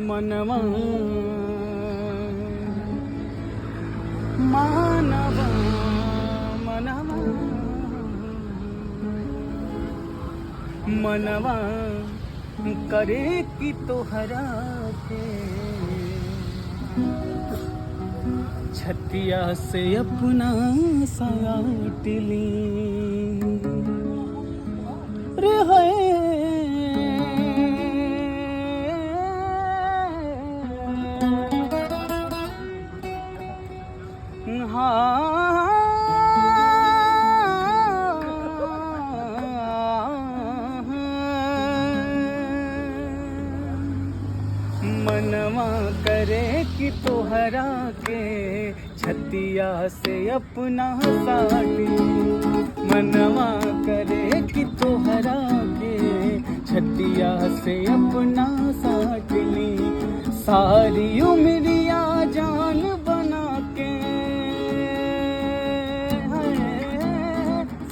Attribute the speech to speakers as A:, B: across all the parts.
A: मनवा मानवा मनवा मनवा करे कि तोहरा के छतिया से अपना साट ली रे मनवा करे कि तोहरा के छतिया से अपना साटी मनवा करे कि तोहरा के छतिया से अपना साटली सारी उमरिया जान बना के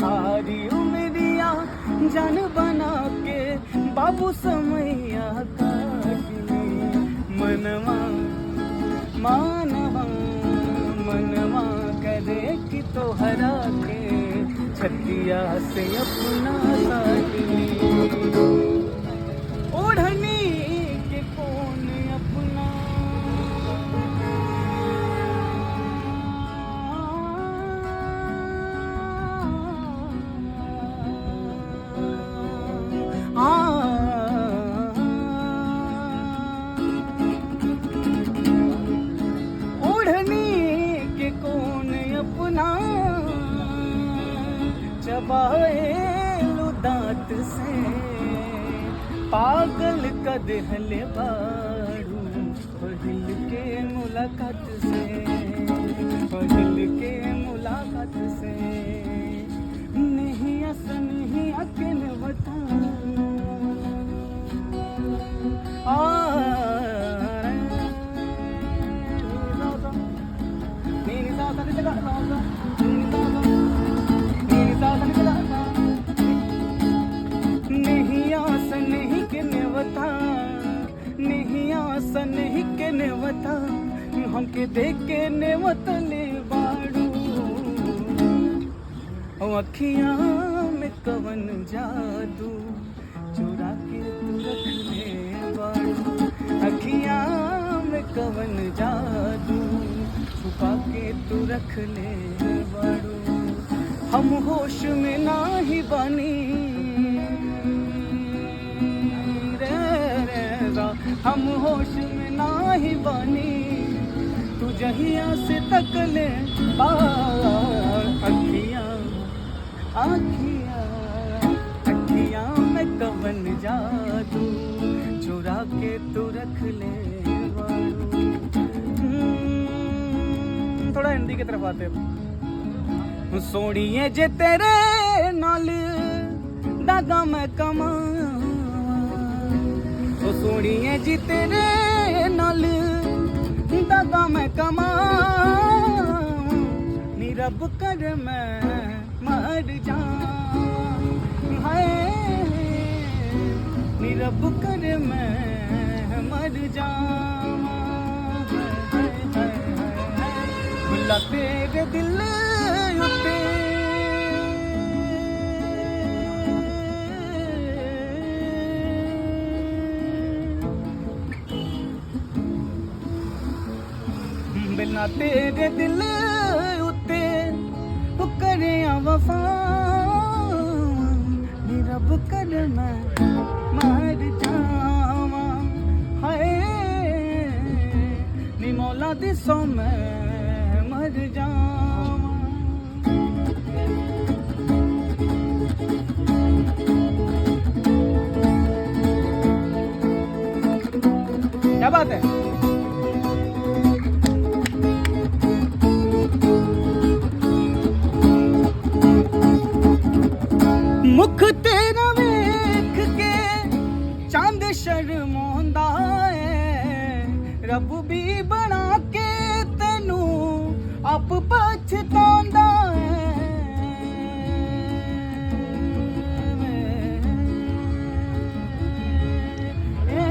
A: सारी उमरिया जान बना के बाबू समैया काटली मनवा मानवा मनवा करे कि तोहरा के छतिया से अपना साटली ओढ़नी के कौन अपना चबाएलु दांत से पागल कदहले बाड़ू पहिल के मुलाकात से पहिल के मुलाकात से नहीं असन ही अकेल बता नहीं आस नहीं के नेवता नहीं आस नहीं के नेवता हमके देख के नेवतले बाड़ू अखियां में कवन जादू चुरा के तू रख ले बाड़ू अखियां में कवन जादू छुपा के तू रख ले बाड़ू हम होश में ना ही बनी हम होश में ना ही बनी तू जहिया से तक ले अखियां अखियां अखियां में कवन जादू चुरा के तू रख ले थोड़ा हिंदी की तरफ आते हैं सोनिए जे तेरे नाल दादा मैं कमा सोनिए जी तेरे नाल दादा मैं कमा नीरब कर मैं मर जा हाय नीरब कर मैं मर जा भुला तेरे दिल उते बिना तेरे दिल उते करे वफा नीरब कर मैं मर जावा हाय नी मौला दिसो मैं मर जावा क्या बात है मुख तेरा वेख के चांद शर्मांदा है रब भी बना के तेनू आप पछतांदा है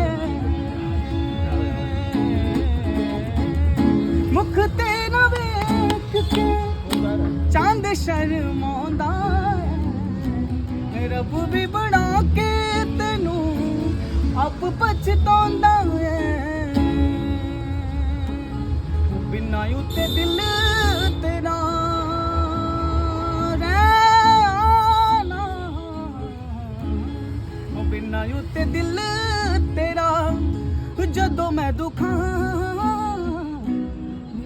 A: तेरा वेख के चांद शर्मांदा है, रब भी बना के तेनू आप पछतांदा है। बिना उत्ते दिल तेरा रहना, बिना उत्ते दिल तेरा जदों मैं दुखां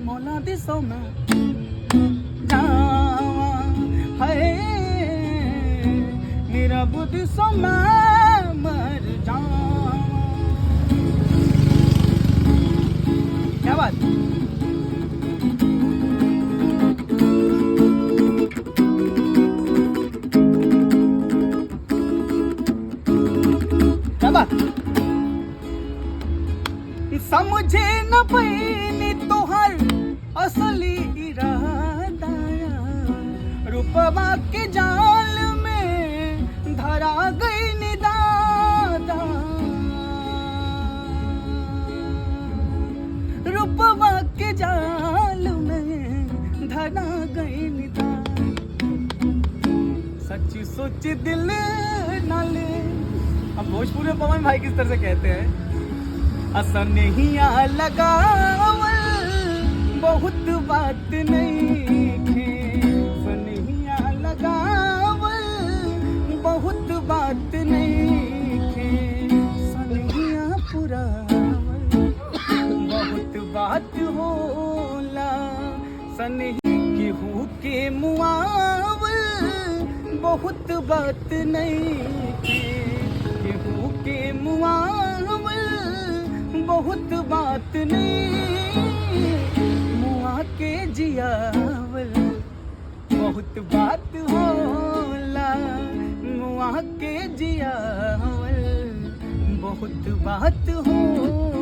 A: मौला दी सौ मैं जावां, हाय मेरा बुद्ध सौ मैं मर जावां। क्या बात, क्या बात। समझे न पैनी तोहर असली इरादा, रूपवा के जाल में धरा गई निदादा, रूपवा के जाल में धरा गई निदादा। सच्ची सोच दिल नाले, अब भोजपुरी में पवन भाई किस तरह से कहते हैं, असा नहीं लगावल बहुत बात नहीं खे, सनहिया लगावल बहुत बात नहीं खे, सनहिया पुरावल बहुत बात होला, सनही केहू के मुआवल बहुत बात नहीं खे, केहू के मुआवल बहुत बात नहीं, मुआ के जियावल बहुत बात होला, मुआ के जियावल बहुत बात होला।